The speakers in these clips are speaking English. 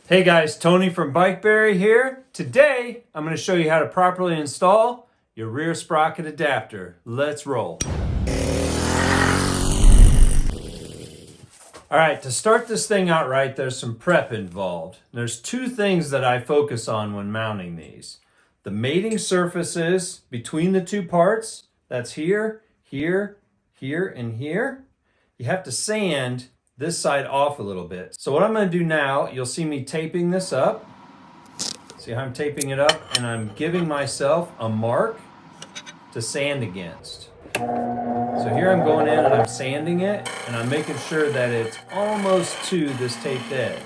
Hey guys, Tony from Bikeberry here. Today, I'm going to show you how to properly install your rear sprocket adapter. Let's roll. All right, to start this thing out right, there's some prep involved. There's two things that I focus on when mounting these. The mating surfaces between the two parts, that's here, here, here, and here. You have to sand this side off a little bit. So what I'm going to do now, you'll see me taping this up. See how I'm taping it up, and I'm giving myself a mark to sand against. So here I'm going in and I'm sanding it, and I'm making sure that it's almost to this taped edge.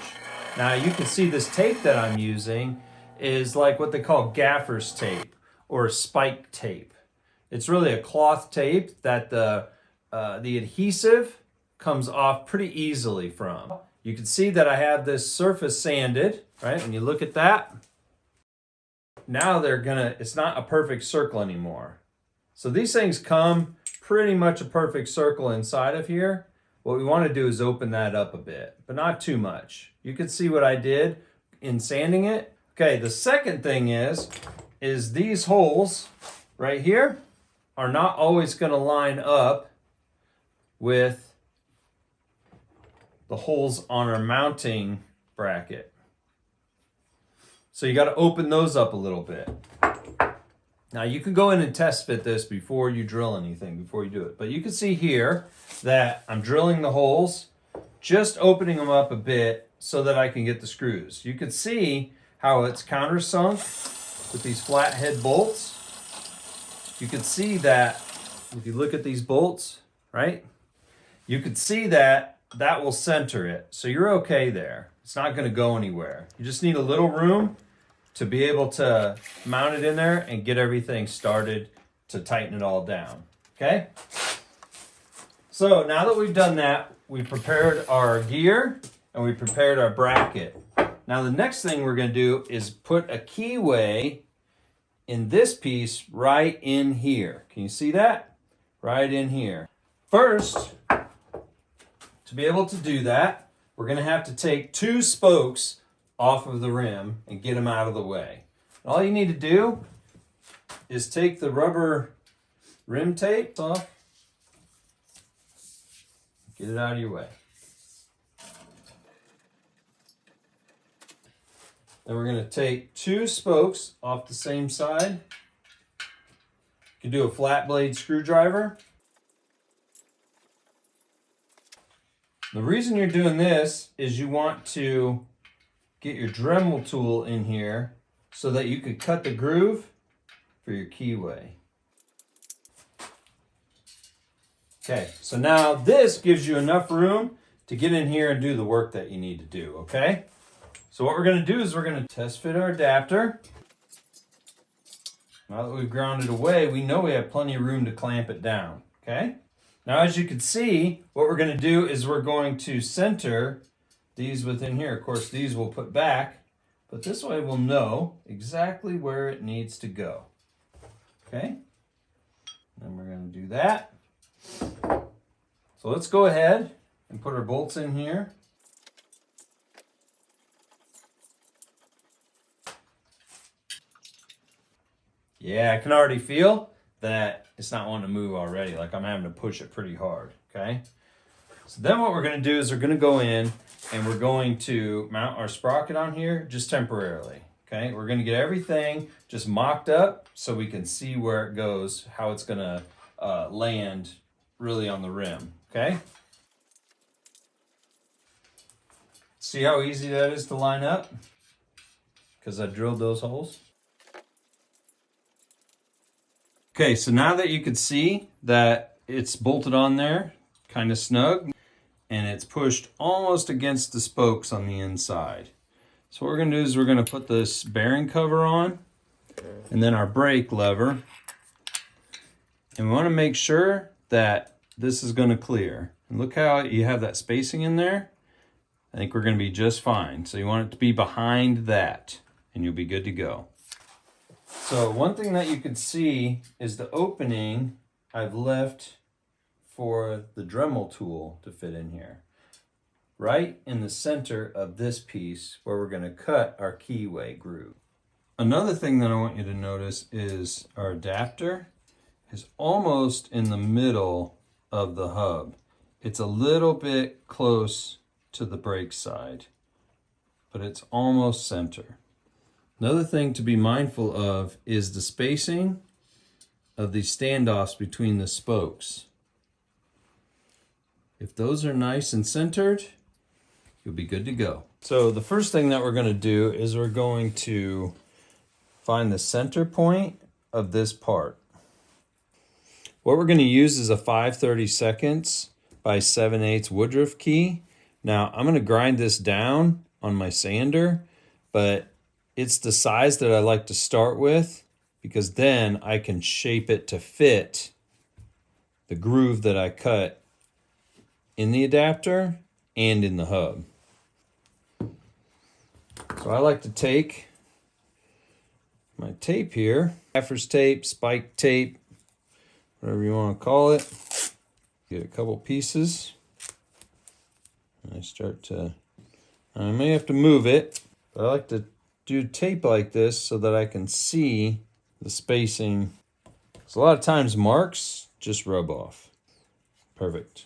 Now you can see this tape that I'm using is like what they call gaffer's tape or spike tape. It's really a cloth tape that the adhesive comes off pretty easily from. You can see that I have this surface sanded, right? When you look at that, now it's not a perfect circle anymore. So these things come pretty much a perfect circle inside of here. What we want to do is open that up a bit, but not too much. You can see what I did in sanding it. Okay, the second thing is these holes right here are not always going to line up with the holes on our mounting bracket. So you got to open those up a little bit. Now you can go in and test fit this before you drill anything, before you do it. But you can see here that I'm drilling the holes, just opening them up a bit so that I can get the screws. You can see how it's countersunk with these flathead bolts. You can see that if you look at these bolts, right? You can see that will center it. So you're okay there. It's not going to go anywhere. You just need a little room to be able to mount it in there and get everything started to tighten it all down. Okay? So now that we've done that, we've prepared our gear and we prepared our bracket. Now the next thing we're going to do is put a keyway in this piece right in here. Can you see that? Right in here. First, to be able to do that, we're going to have to take two spokes off of the rim and get them out of the way. All you need to do is take the rubber rim tape off, get it out of your way. Then we're going to take two spokes off the same side. You can do a flat blade screwdriver. The reason you're doing this is you want to get your Dremel tool in here so that you could cut the groove for your keyway. Okay, so now this gives you enough room to get in here and do the work that you need to do, okay? So what we're going to do is we're going to test fit our adapter. Now that we've ground it away, we know we have plenty of room to clamp it down, okay? Now as you can see, what we're going to do is we're going to center these within here. Of course, these we'll put back, but this way we'll know exactly where it needs to go. Okay? Then we're going to do that. So let's go ahead and put our bolts in here. Yeah, I can already feel that it's not wanting to move already. Like I'm having to push it pretty hard, okay? So then what we're going to do is we're going to go in and we're going to mount our sprocket on here just temporarily, okay? We're going to get everything just mocked up so we can see where it goes, how it's going to land really on the rim, okay? See how easy that is to line up? Because I drilled those holes. Okay, so now that you can see that it's bolted on there, kind of snug, and it's pushed almost against the spokes on the inside. So what we're going to do is we're going to put this bearing cover on, and then our brake lever. And we want to make sure that this is going to clear. And look how you have that spacing in there. I think we're going to be just fine. So you want it to be behind that, and you'll be good to go. So one thing that you can see is the opening I've left for the Dremel tool to fit in here. right in the center of this piece where we're going to cut our keyway groove. Another thing that I want you to notice is our adapter is almost in the middle of the hub. It's a little bit close to the brake side, but it's almost center. Another thing to be mindful of is the spacing of these standoffs between the spokes. If those are nice and centered, you'll be good to go. So the first thing that we're going to do is we're going to find the center point of this part. What we're going to use is a 5/32 by 7/8 Woodruff Key. Now I'm going to grind this down on my sander, but it's the size that I like to start with because then I can shape it to fit the groove that I cut in the adapter and in the hub. So I like to take my tape here, gaffer's tape, spike tape, whatever you want to call it. Get a couple pieces. And I may have to move it, but I like to do tape like this so that I can see the spacing. So a lot of times marks just rub off. Perfect.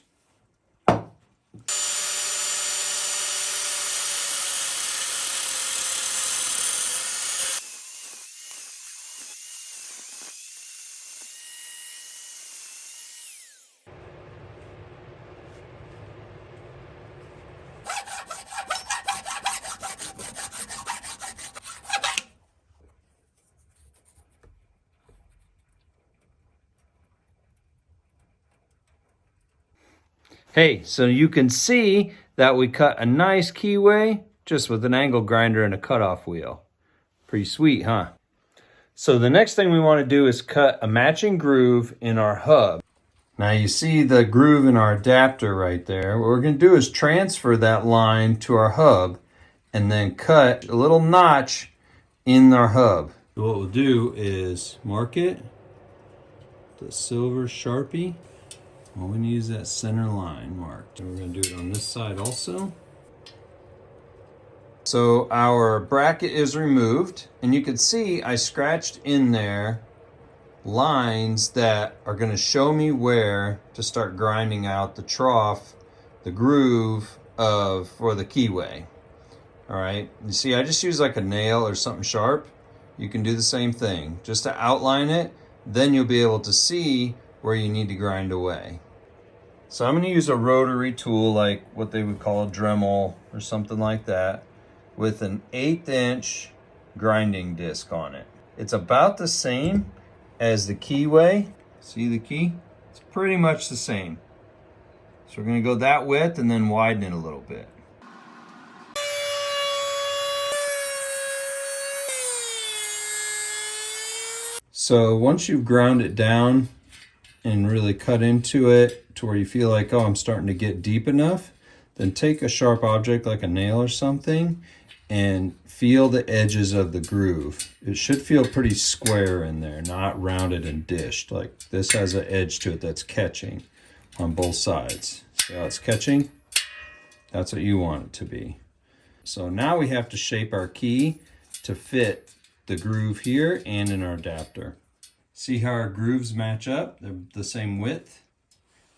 Hey, so you can see that we cut a nice keyway just with an angle grinder and a cutoff wheel. Pretty sweet, huh? So the next thing we want to do is cut a matching groove in our hub. Now you see the groove in our adapter right there. What we're going to do is transfer that line to our hub and then cut a little notch in our hub. So what we'll do is mark it, the silver Sharpie. Well, we need to use that center line marked. And we're going to do it on this side also. So our bracket is removed, and you can see I scratched in there lines that are going to show me where to start grinding out the trough, the groove for the keyway. All right, you see I just use like a nail or something sharp. You can do the same thing just to outline it, then you'll be able to see where you need to grind away. So I'm going to use a rotary tool like what they would call a Dremel or something like that with an 1/8 inch grinding disc on it. It's about the same as the keyway. See the key? It's pretty much the same. So we're going to go that width and then widen it a little bit. So once you've ground it down and really cut into it to where you feel like, oh, I'm starting to get deep enough, then take a sharp object like a nail or something and feel the edges of the groove. It should feel pretty square in there, not rounded and dished. Like this has an edge to it that's catching on both sides. See how it's catching? That's what you want it to be. So now we have to shape our key to fit the groove here and in our adapter. See how our grooves match up? They're the same width.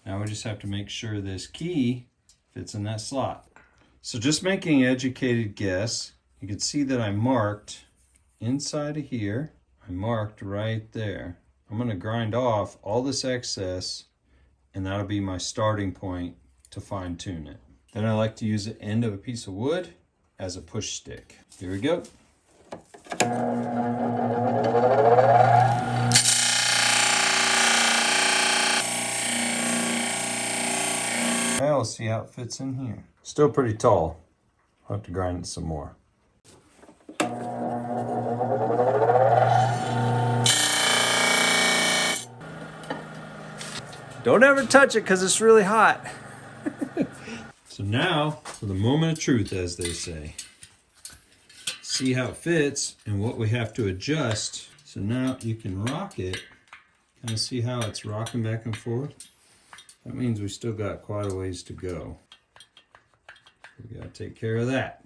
Now we just have to make sure this key fits in that slot. So just making an educated guess, you can see that I marked inside of here. I marked right there. I'm going to grind off all this excess, and that'll be my starting point to fine tune it. Then I like to use the end of a piece of wood as a push stick. Here we go. Now let's see how it fits in here. Still pretty tall. I'll have to grind it some more. Don't ever touch it because it's really hot. So now for the moment of truth, as they say. See how it fits and what we have to adjust. So now you can rock it. Kind of see how it's rocking back and forth? That means we still got quite a ways to go. We gotta take care of that.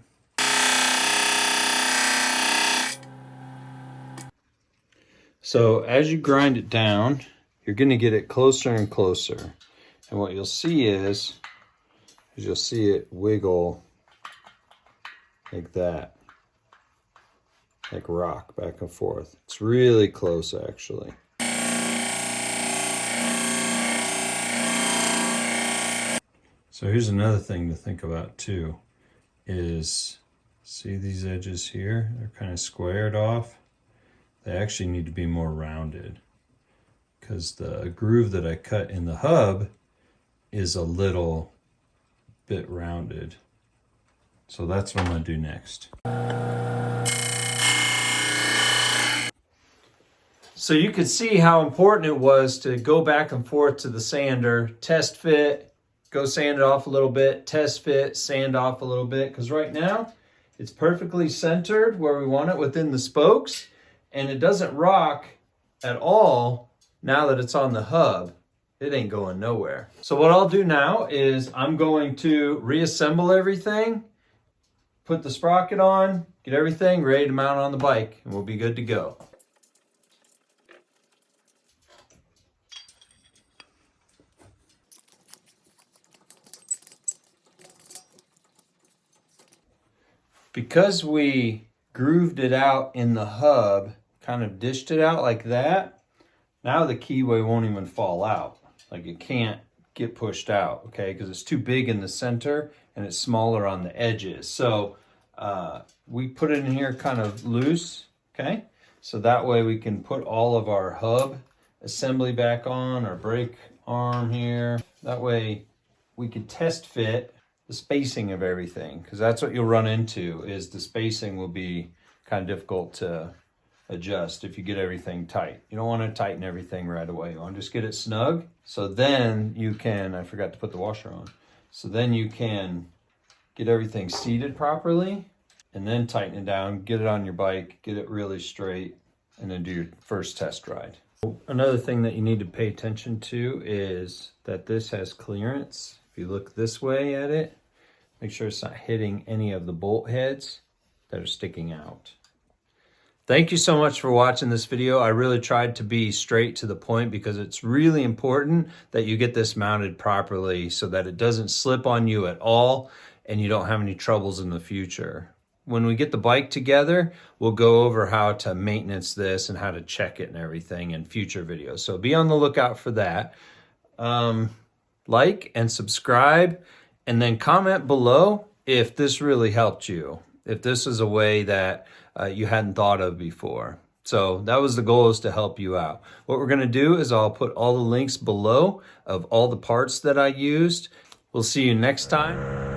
So as you grind it down, you're gonna get it closer and closer. And what you'll see is you'll see it wiggle like that, like rock back and forth. It's really close actually. So here's another thing to think about too, is see these edges here? They're kind of squared off. They actually need to be more rounded because the groove that I cut in the hub is a little bit rounded. So that's what I'm gonna do next. So you could see how important it was to go back and forth to the sander, test fit, go sand it off a little bit, test fit, sand off a little bit, because right now it's perfectly centered where we want it within the spokes, and it doesn't rock at all now that it's on the hub. It ain't going nowhere. So what I'll do now is I'm going to reassemble everything, put the sprocket on, get everything ready to mount on the bike, and we'll be good to go. Because we grooved it out in the hub, kind of dished it out like that, now the keyway won't even fall out. Like it can't get pushed out, okay? Because it's too big in the center and it's smaller on the edges. So we put it in here kind of loose, okay? So that way we can put all of our hub assembly back on, our brake arm here. That way we can test fit the spacing of everything, because that's what you'll run into, is the spacing will be kind of difficult to adjust if you get everything tight. You don't want to tighten everything right away. You want to just get it snug. So then you can, I forgot to put the washer on. So then you can get everything seated properly and then tighten it down, get it on your bike, get it really straight, and then do your first test ride. Another thing that you need to pay attention to is that this has clearance. If you look this way at it, make sure it's not hitting any of the bolt heads that are sticking out. Thank you so much for watching this video. I really tried to be straight to the point because it's really important that you get this mounted properly so that it doesn't slip on you at all and you don't have any troubles in the future. When we get the bike together, we'll go over how to maintenance this and how to check it and everything in future videos. So be on the lookout for that. Like and subscribe, and then comment below if this really helped you, if this is a way that you hadn't thought of before. So that was the goal, is to help you out. What we're gonna do is I'll put all the links below of all the parts that I used. We'll see you next time.